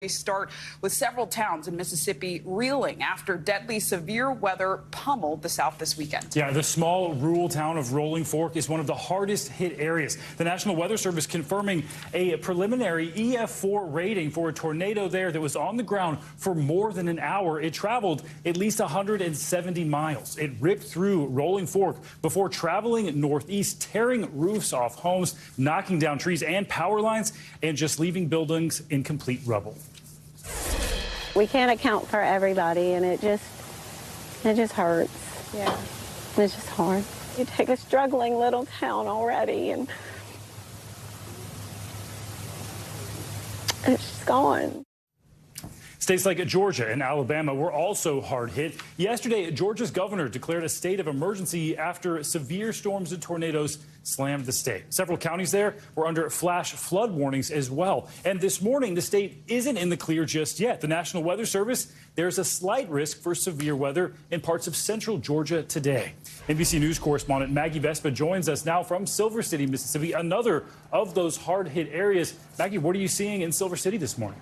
We start with several towns in Mississippi reeling after deadly severe weather pummeled the South this weekend. Yeah, the small rural town of Rolling Fork is one of the hardest hit areas. The National Weather Service confirming a preliminary EF4 rating for a tornado there that was on the ground for more than an hour. It traveled at least 170 miles. It ripped through Rolling Fork before traveling northeast, tearing roofs off homes, knocking down trees and power lines, and just leaving buildings in complete rubble. We can't account for everybody, and it just hurts. Yeah, it's just hard. You take a struggling little town already, and it's just gone. States like Georgia and Alabama were also hard hit. Yesterday, Georgia's governor declared a state of emergency after severe storms and tornadoes slammed the state. Several counties there were under flash flood warnings as well. And this morning, the state isn't in the clear just yet. The National Weather Service, there's a slight risk for severe weather in parts of central Georgia today. NBC News correspondent Maggie Vespa joins us now from Silver City, Mississippi, another of those hard hit areas. Maggie, what are you seeing in Silver City this morning?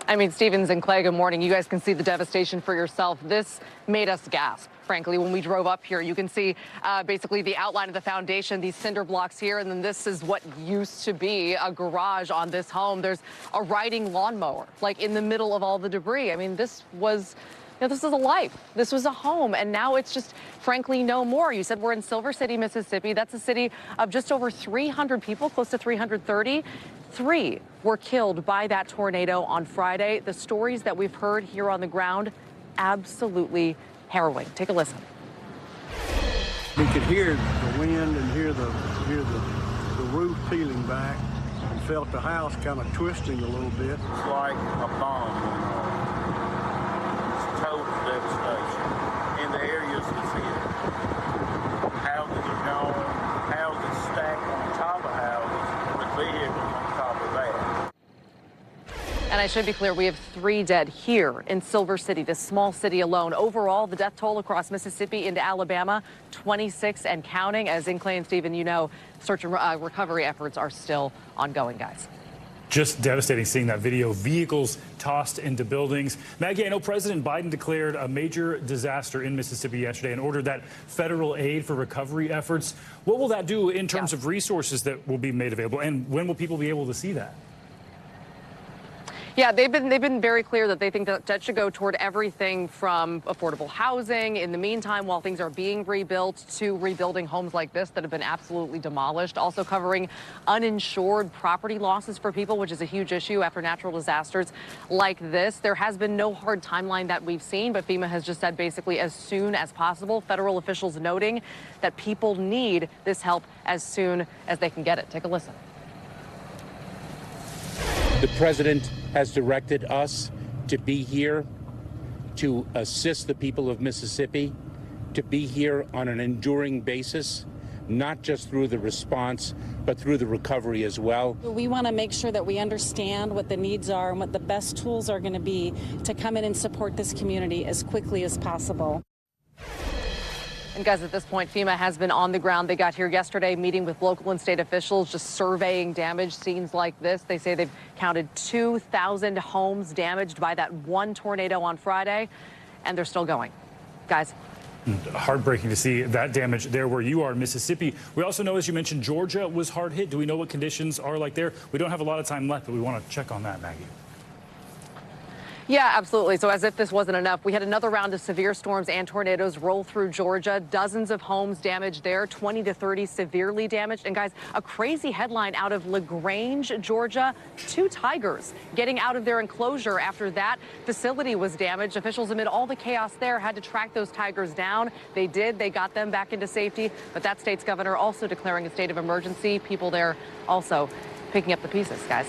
I mean, Stevens and Clay, good morning. You guys can see the devastation for yourself. This made us gasp, frankly, when we drove up here. You can see basically the outline of the foundation, these cinder blocks here, and then this is what used to be a garage on this home. There's a riding lawnmower, like in the middle of all the debris. I mean, this was... this is a life. This was a home, and now it's just, frankly, no more. You said we're in Silver City, Mississippi. That's a city of just over 300 people, close to 330. 3 were killed by that tornado on Friday. The stories that we've heard here on the ground, absolutely harrowing. Take a listen. We could hear the wind and hear the roof peeling back, and felt the house kind of twisting a little bit. It's like a bomb went off. It's total devastation in the areas that's hit. Houses are gone, houses stacked on top of houses with vehicles on top of that. And I should be clear, we have 3 dead here in Silver City, this small city alone. Overall, the death toll across Mississippi into Alabama, 26 and counting. As in Clay and Stephen, you know, search and recovery efforts are still ongoing, guys. Just devastating seeing that video. Vehicles tossed into buildings. Maggie, I know President Biden declared a major disaster in Mississippi yesterday and ordered that federal aid for recovery efforts. What will that do in terms of resources that will be made available? And when will people be able to see that? Yeah, they've been very clear that they think that should go toward everything from affordable housing in the meantime while things are being rebuilt to rebuilding homes like this that have been absolutely demolished. Also covering uninsured property losses for people, which is a huge issue after natural disasters like this. There has been no hard timeline that we've seen, but FEMA has just said basically as soon as possible. Federal officials noting that people need this help as soon as they can get it. Take a listen. The president has directed us to be here to assist the people of Mississippi, to be here on an enduring basis, not just through the response, but through the recovery as well. We want to make sure that we understand what the needs are and what the best tools are going to be to come in and support this community as quickly as possible. And guys, at this point, FEMA has been on the ground. They got here yesterday, meeting with local and state officials, just surveying damage scenes like this. They say they've counted 2,000 homes damaged by that one tornado on Friday, and they're still going. Guys. Heartbreaking to see that damage there where you are in Mississippi. We also know, as you mentioned, Georgia was hard hit. Do we know what conditions are like there? We don't have a lot of time left, but we want to check on that, Maggie. Yeah, absolutely. So as if this wasn't enough, we had another round of severe storms and tornadoes roll through Georgia. Dozens of homes damaged there, 20 to 30 severely damaged. And guys, a crazy headline out of LaGrange, Georgia. 2 tigers getting out of their enclosure after that facility was damaged. Officials, amid all the chaos there, had to track those tigers down. They did. They got them back into safety. But that state's governor also declaring a state of emergency. People there also picking up the pieces, guys.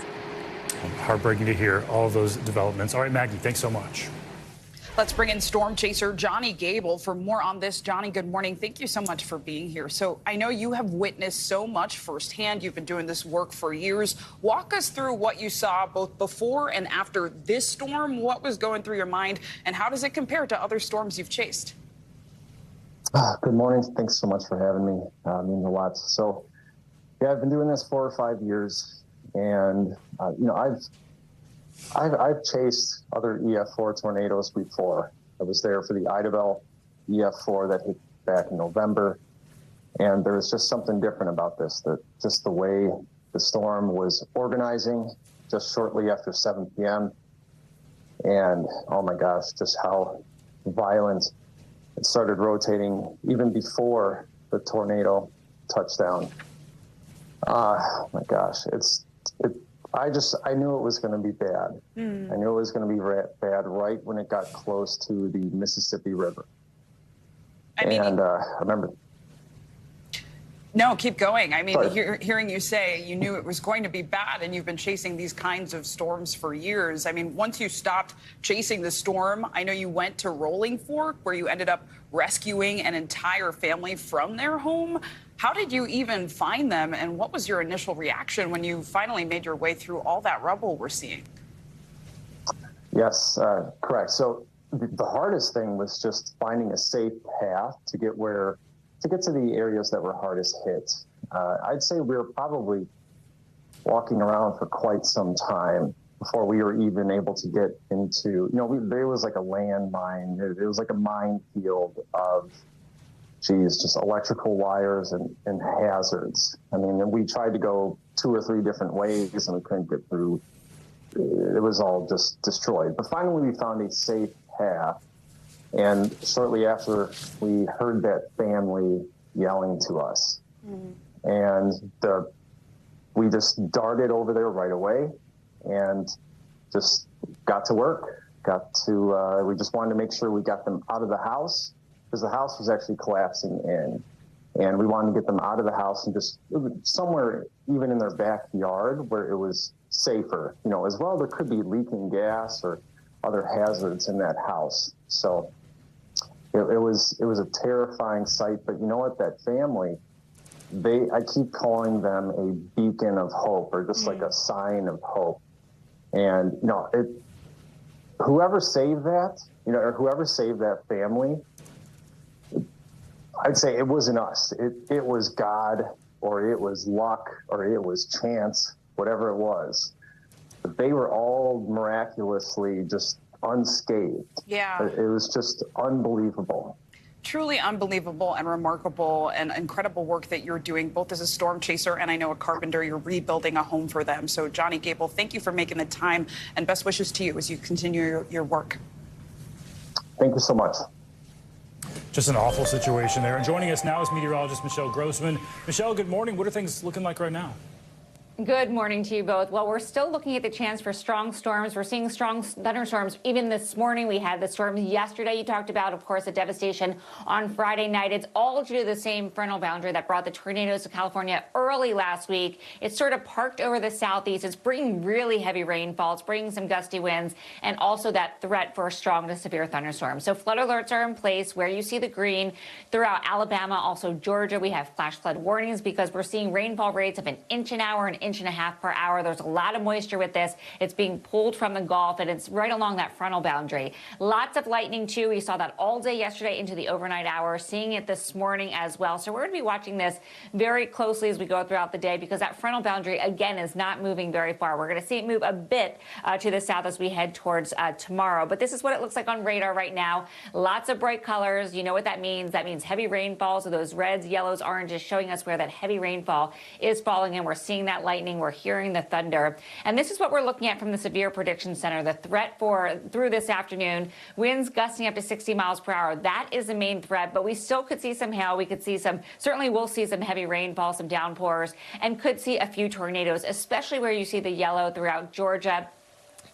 Heartbreaking to hear all of those developments. All right, Maggie, thanks so much. Let's bring in storm chaser Johnny Gable for more on this. Johnny, good morning. Thank you so much for being here. So I know you have witnessed so much firsthand. You've been doing this work for years. Walk us through what you saw both before and after this storm. What was going through your mind, and how does it compare to other storms you've chased? Good morning. Thanks so much for having me. It means a lot. So, yeah, I've been doing this 4 or 5 years. And, I've I've chased other EF4 tornadoes before. I was there for the Idabel EF4 that hit back in November. And there was just something different about this, that just the way the storm was organizing just shortly after 7 p.m. And oh my gosh, just how violent it started rotating even before the tornado touchdown. My gosh, I knew it was going to be bad. I knew it was going to be bad right when it got close to the Mississippi River. I remember. No, keep going. I mean, hearing you say you knew it was going to be bad, and you've been chasing these kinds of storms for years. I mean, once you stopped chasing the storm, I know you went to Rolling Fork, where you ended up rescuing an entire family from their home. How did you even find them, and what was your initial reaction when you finally made your way through all that rubble we're seeing? Yes, correct. So the hardest thing was just finding a safe path to get to the areas that were hardest hit. I'd say we were probably walking around for quite some time before we were even able to get into, there was like a landmine. It was like a minefield of, just electrical wires and hazards. I mean, and we tried to go 2 or 3 different ways and we couldn't get through. It was all just destroyed. But finally we found a safe path. And shortly after, we heard that family yelling to us. And we just darted over there right away and just got to work. We just wanted to make sure we got them out of the house, because the house was actually collapsing in. And we wanted to get them out of the house and just somewhere, even in their backyard, where it was safer. As well, there could be leaking gas or other hazards in that house. So it was a terrifying sight. But you know what? That family, I keep calling them a beacon of hope, or just like a sign of hope. And whoever saved that, or whoever saved that family, I'd say it wasn't us. It was God, or it was luck, or it was chance, whatever it was. But they were all miraculously just unscathed. Yeah. It was just unbelievable. Truly unbelievable and remarkable and incredible work that you're doing, both as a storm chaser and I know a carpenter. You're rebuilding a home for them. So, Johnny Gable, thank you for making the time, and best wishes to you as you continue your work. Thank you so much. Just an awful situation there. And joining us now is meteorologist Michelle Grossman. Michelle, good morning. What are things looking like right now? Good morning to you both. Well, we're still looking at the chance for strong storms. We're seeing strong thunderstorms even this morning. We had the storms yesterday. You talked about, of course, the devastation on Friday night. It's all due to the same frontal boundary that brought the tornadoes to California early last week. It's sort of parked over the southeast. It's bringing really heavy rainfall. It's bringing some gusty winds, and also that threat for strong to severe thunderstorms. So flood alerts are in place where you see the green throughout Alabama, also Georgia. We have flash flood warnings because we're seeing rainfall rates of 1 inch an hour, 1.5 inches per hour. There's a lot of moisture with this. It's being pulled from the Gulf, and it's right along that frontal boundary. Lots of lightning, too. We saw that all day yesterday into the overnight hours, seeing it this morning as well. So we're going to be watching this very closely as we go throughout the day, because that frontal boundary, again, is not moving very far. We're going to see it move a bit to the south as we head towards tomorrow. But this is what it looks like on radar right now. Lots of bright colors. You know what that means. That means heavy rainfall. So those reds, yellows, oranges showing us where that heavy rainfall is falling, and we're seeing that lightning. We're hearing the thunder. And this is what we're looking at from the Severe Prediction Center. The threat through this afternoon, winds gusting up to 60 miles per hour. That is the main threat, but we still could see some hail. We could see certainly we'll see some heavy rainfall, some downpours, and could see a few tornadoes, especially where you see the yellow throughout Georgia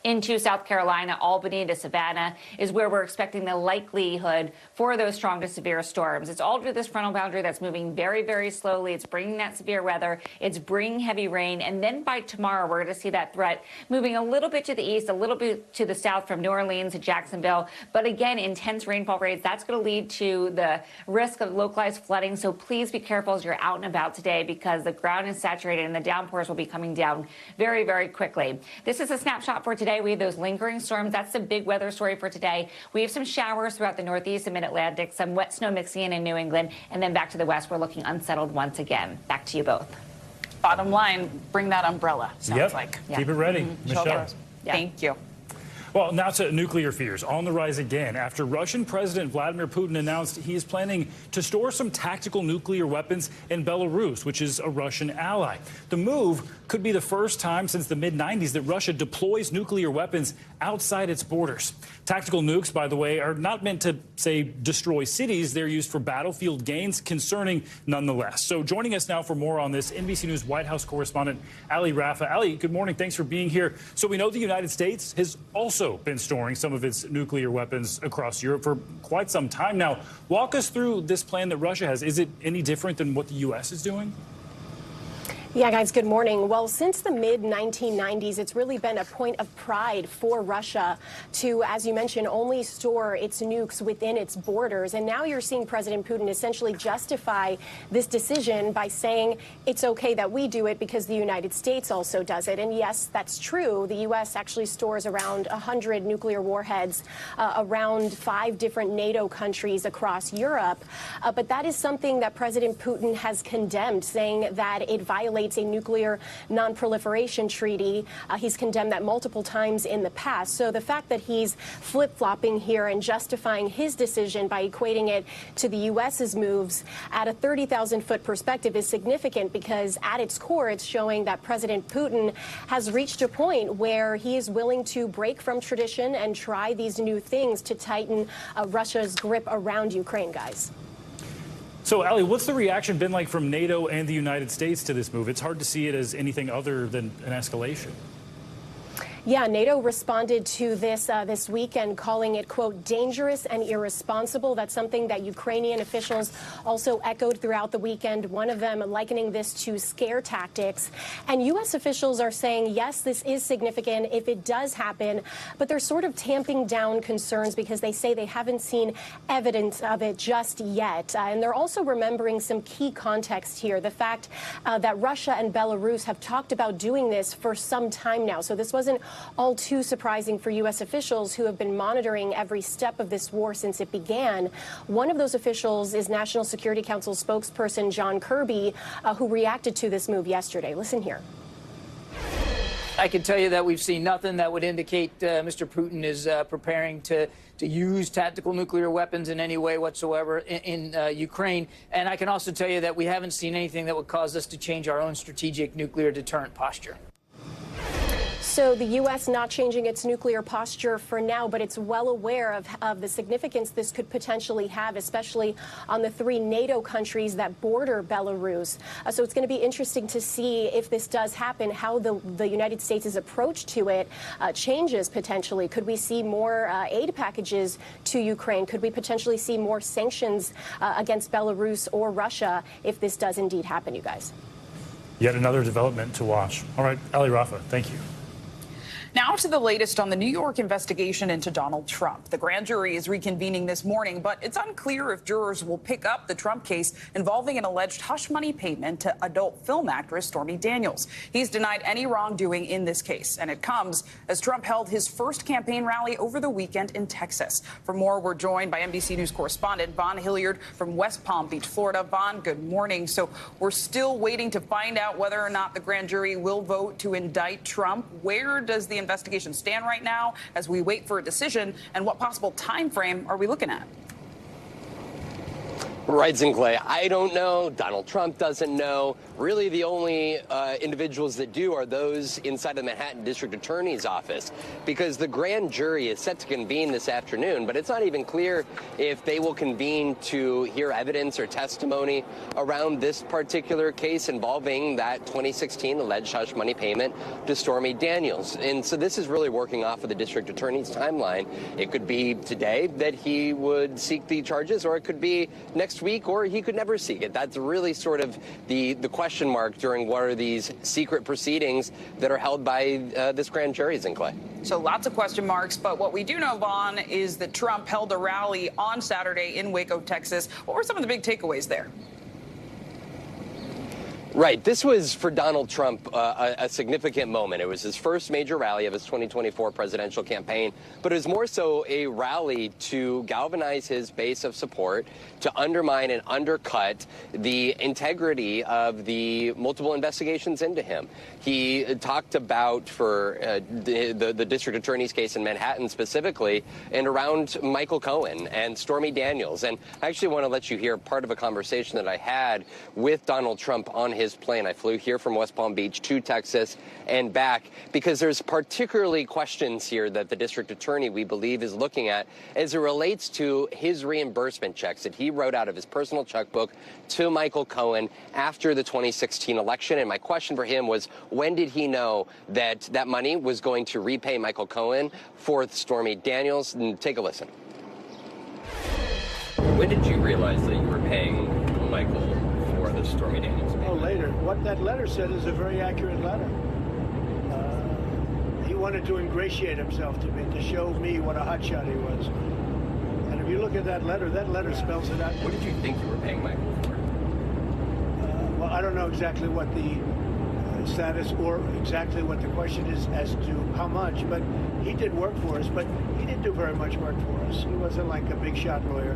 into South Carolina, Albany into Savannah is where we're expecting the likelihood for those strong to severe storms. It's all due to this frontal boundary that's moving very, very slowly. It's bringing that severe weather. It's bringing heavy rain. And then by tomorrow, we're going to see that threat moving a little bit to the east, a little bit to the south from New Orleans to Jacksonville. But again, intense rainfall rates, that's going to lead to the risk of localized flooding. So please be careful as you're out and about today, because the ground is saturated and the downpours will be coming down very, very quickly. This is a snapshot for today. We have those lingering storms. That's the big weather story for today. We have some showers throughout the Northeast and Mid-Atlantic, some wet snow mixing in New England, and then back to the west, we're looking unsettled once again. Back to you both. Bottom line, bring that umbrella, sounds like. Keep it ready. Michelle. Yeah. Thank you. Well, now to nuclear fears on the rise again after Russian President Vladimir Putin announced he is planning to store some tactical nuclear weapons in Belarus, which is a Russian ally. The move could be the first time since the mid-90s that Russia deploys nuclear weapons outside its borders. Tactical nukes, by the way, are not meant to, say, destroy cities. They're used for battlefield gains, concerning nonetheless. So joining us now for more on this, NBC News White House correspondent Ali Rafa. Ali, good morning. Thanks for being here. So we know the United States has also been storing some of its nuclear weapons across Europe for quite some time now. Walk us through this plan that Russia has. Is it any different than what the U.S. is doing? Yeah, guys, good morning. Well, since the mid-1990s, it's really been a point of pride for Russia to, as you mentioned, only store its nukes within its borders. And now you're seeing President Putin essentially justify this decision by saying it's okay that we do it because the United States also does it. And yes, that's true. The U.S. actually stores around 100 nuclear warheads around 5 different NATO countries across Europe. But that is something that President Putin has condemned, saying that it violates a nuclear non-proliferation treaty. He's condemned that multiple times in the past. So the fact that he's flip-flopping here and justifying his decision by equating it to the U.S.'s moves at a 30,000-foot perspective is significant because at its core, it's showing that President Putin has reached a point where he is willing to break from tradition and try these new things to tighten Russia's grip around Ukraine, guys. So, Ali, what's the reaction been like from NATO and the United States to this move? It's hard to see it as anything other than an escalation. Yeah, NATO responded to this this weekend, calling it, quote, dangerous and irresponsible. That's something that Ukrainian officials also echoed throughout the weekend, one of them likening this to scare tactics. And U.S. officials are saying, yes, this is significant if it does happen, but they're sort of tamping down concerns because they say they haven't seen evidence of it just yet. And they're also remembering some key context here, the fact that Russia and Belarus have talked about doing this for some time now. So this wasn't all too surprising for U.S. officials who have been monitoring every step of this war since it began. One of those officials is National Security Council spokesperson John Kirby, who reacted to this move yesterday. Listen here. I can tell you that we've seen nothing that would indicate Mr. Putin is preparing to use tactical nuclear weapons in any way whatsoever in Ukraine. And I can also tell you that we haven't seen anything that would cause us to change our own strategic nuclear deterrent posture. So the U.S. not changing its nuclear posture for now, but it's well aware of the significance this could potentially have, especially on the 3 NATO countries that border Belarus. So it's going to be interesting to see if this does happen, how the United States' approach to it changes potentially. Could we see more aid packages to Ukraine? Could we potentially see more sanctions against Belarus or Russia if this does indeed happen, you guys? Yet another development to watch. All right, Ali Rafa, thank you. Now to the latest on the New York investigation into Donald Trump. The grand jury is reconvening this morning, but it's unclear if jurors will pick up the Trump case involving an alleged hush money payment to adult film actress Stormy Daniels. He's denied any wrongdoing in this case, and it comes as Trump held his first campaign rally over the weekend in Texas. For more, we're joined by NBC News correspondent Vaughn Hilliard from West Palm Beach, Florida. Vaughn, good morning. So we're still waiting to find out whether or not the grand jury will vote to indict Trump. Where does the investigation stand right now as we wait for a decision, and what possible time frame are we looking at? Right, Clay. I don't know. Donald Trump doesn't know. Really, the only individuals that do are those inside the Manhattan District Attorney's office, because the grand jury is set to convene this afternoon, but it's not even clear if they will convene to hear evidence or testimony around this particular case involving that 2016 alleged hush money payment to Stormy Daniels. And so this is really working off of the district attorney's timeline. It could be today that he would seek the charges, or it could be next week, or he could never seek it. That's really sort of the question mark during what are these secret proceedings that are held by this grand jury, Clay. So lots of question marks, but what we do know, Vaughn, is that Trump held a rally on Saturday in Waco, Texas. What were some of the big takeaways there? Right. This was, for Donald Trump, a significant moment. It was his first major rally of his 2024 presidential campaign, but it was more so a rally to galvanize his base of support, to undermine and undercut the integrity of the multiple investigations into him. He talked about, for the district attorney's case in Manhattan specifically, and around Michael Cohen and Stormy Daniels. And I actually want to let you hear part of a conversation that I had with Donald Trump on his plane. I flew here from West Palm Beach to Texas and back because there's particularly questions here that the district attorney, we believe, is looking at as it relates to his reimbursement checks that he wrote out of his personal checkbook to Michael Cohen after the 2016 election. And my question for him was, when did he know that that money was going to repay Michael Cohen for Stormy Daniels? And take a listen. When did you realize that you were paying Michael for the Stormy Daniels? Oh, later. What that letter said is a very accurate letter. He wanted to ingratiate himself to me, to show me what a hotshot he was. And if you look at that letter spells it out. What did you think you were paying Michael for? Well, I don't know exactly what the status or exactly what the question is as to how much, but he did work for us, but he didn't do very much work for us. He wasn't like a big shot lawyer.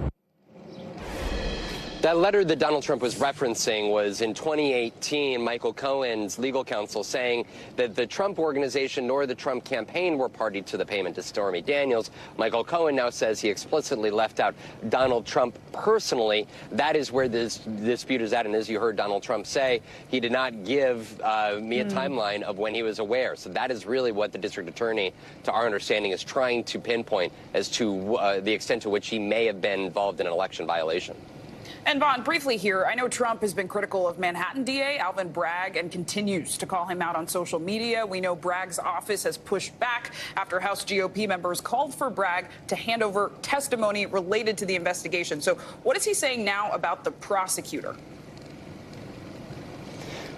That letter that Donald Trump was referencing was in 2018, Michael Cohen's legal counsel saying that the Trump organization nor the Trump campaign were party to the payment to Stormy Daniels. Michael Cohen now says he explicitly left out Donald Trump personally. That is where this dispute is at. And as you heard Donald Trump say, he did not give me a timeline of when he was aware. So that is really what the district attorney, to our understanding, is trying to pinpoint as to the extent to which he may have been involved in an election violation. And Vaughn, briefly here, I know Trump has been critical of Manhattan DA Alvin Bragg and continues to call him out on social media. We know Bragg's office has pushed back after House GOP members called for Bragg to hand over testimony related to the investigation. So what is he saying now about the prosecutor?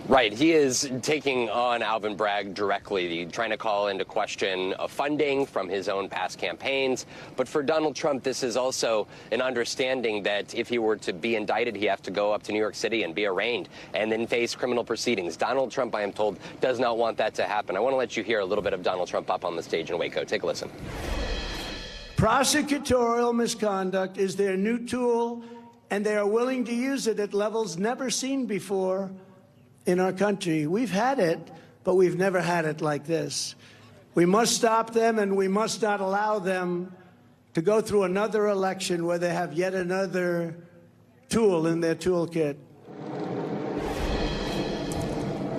Right. He is taking on Alvin Bragg directly, trying to call into question funding from his own past campaigns. But for Donald Trump, this is also an understanding that if he were to be indicted, he has to go up to New York City and be arraigned and then face criminal proceedings. Donald Trump, I am told, does not want that to happen. I want to let you hear a little bit of Donald Trump up on the stage in Waco. Take a listen. Prosecutorial misconduct is their new tool, and they are willing to use it at levels never seen before in our country. We've had it, but we've never had it like this. We must stop them, and we must not allow them to go through another election where they have yet another tool in their toolkit.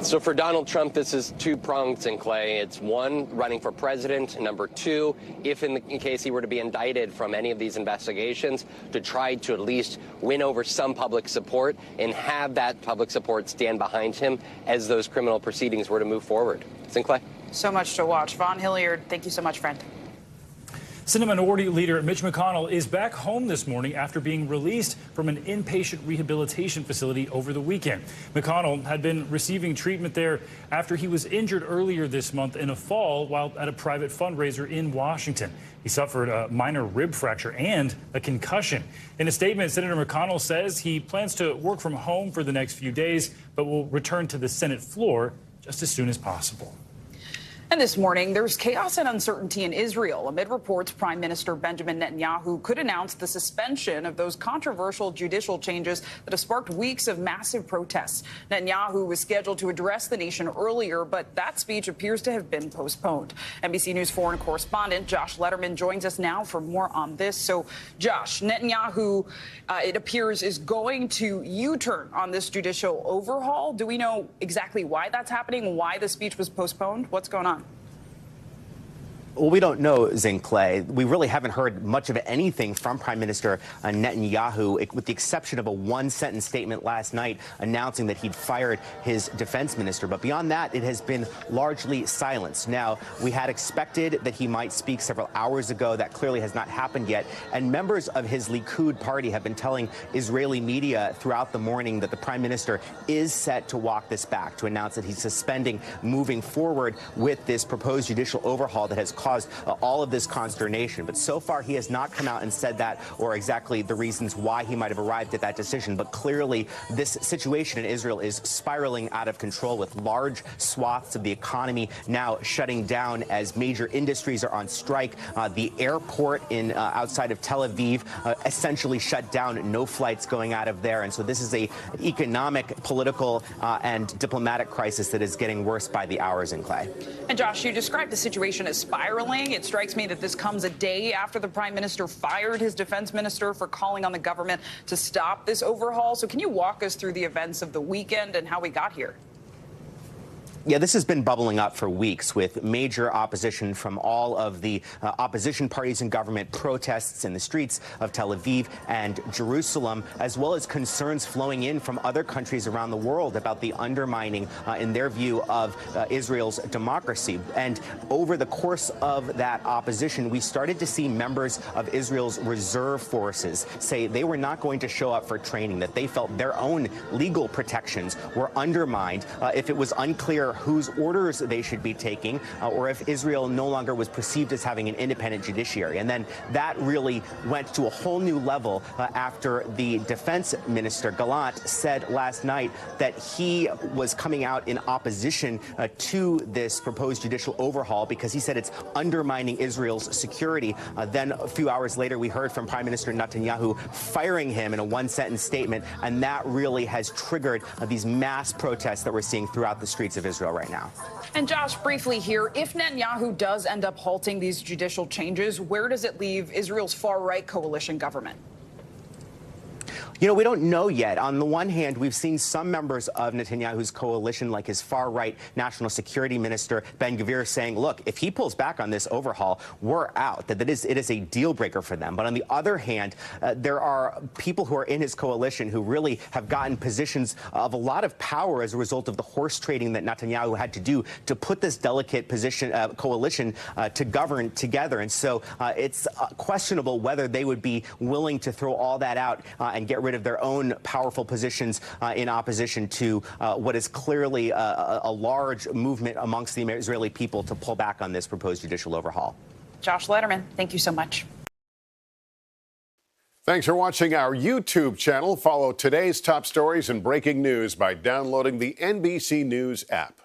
So for Donald Trump, this is two-pronged, Clay. It's one, running for president, and number two, if in case he were to be indicted from any of these investigations, to try to at least win over some public support and have that public support stand behind him as those criminal proceedings were to move forward. Clay? So much to watch. Vaughn Hilliard, thank you so much, friend. Senate Minority Leader Mitch McConnell is back home this morning after being released from an inpatient rehabilitation facility over the weekend. McConnell had been receiving treatment there after he was injured earlier this month in a fall while at a private fundraiser in Washington. He suffered a minor rib fracture and a concussion. In a statement, Senator McConnell says he plans to work from home for the next few days, but will return to the Senate floor just as soon as possible. And this morning, there's chaos and uncertainty in Israel amid reports Prime Minister Benjamin Netanyahu could announce the suspension of those controversial judicial changes that have sparked weeks of massive protests. Netanyahu was scheduled to address the nation earlier, but that speech appears to have been postponed. NBC News foreign correspondent Josh Letterman joins us now for more on this. So, Josh, Netanyahu, it appears, is going to U-turn on this judicial overhaul. Do we know exactly why that's happening, why the speech was postponed? What's going on? Well, we don't know, Clay. We really haven't heard much of anything from Prime Minister Netanyahu, with the exception of a one-sentence statement last night announcing that he'd fired his defense minister. But beyond that, it has been largely silence. Now, we had expected that he might speak several hours ago. That clearly has not happened yet. And members of his Likud party have been telling Israeli media throughout the morning that the prime minister is set to walk this back, to announce that he's suspending moving forward with this proposed judicial overhaul that has caused caused all of this consternation. But so far, he has not come out and said that or exactly the reasons why he might have arrived at that decision. But clearly, this situation in Israel is spiraling out of control, with large swaths of the economy now shutting down as major industries are on strike. The airport in outside of Tel Aviv essentially shut down, no flights going out of there. And so this is an economic, political, and diplomatic crisis that is getting worse by the hours in Clay. And Josh, you described the situation as spiraling. It strikes me that this comes a day after the prime minister fired his defense minister for calling on the government to stop this overhaul. So can you walk us through the events of the weekend and how we got here? Yeah, this has been bubbling up for weeks, with major opposition from all of the opposition parties in government, protests in the streets of Tel Aviv and Jerusalem, as well as concerns flowing in from other countries around the world about the undermining, in their view, of Israel's democracy. And over the course of that opposition, we started to see members of Israel's reserve forces say they were not going to show up for training, that they felt their own legal protections were undermined if it was unclear whose orders they should be taking, or if Israel no longer was perceived as having an independent judiciary. And then that really went to a whole new level after the defense minister, Gallant, said last night that he was coming out in opposition to this proposed judicial overhaul because he said it's undermining Israel's security. Then a few hours later, we heard from Prime Minister Netanyahu firing him in a one-sentence statement, and that really has triggered these mass protests that we're seeing throughout the streets of Israel right now. And Josh, briefly here, if Netanyahu does end up halting these judicial changes, where does it leave Israel's far-right coalition government? You know, we don't know yet. On the one hand, we've seen some members of Netanyahu's coalition, like his far-right national security minister, Ben-Gvir, saying, look, if he pulls back on this overhaul, we're out, that it is a deal breaker for them. But on the other hand, there are people who are in his coalition who really have gotten positions of a lot of power as a result of the horse trading that Netanyahu had to do to put this delicate position, coalition to govern together. And so it's questionable whether they would be willing to throw all that out and get rid of their own powerful positions in opposition to what is clearly a large movement amongst the Israeli people to pull back on this proposed judicial overhaul. Josh Letterman, thank you so much. Thanks for watching our YouTube channel. Follow today's top stories and breaking news by downloading the NBC News app.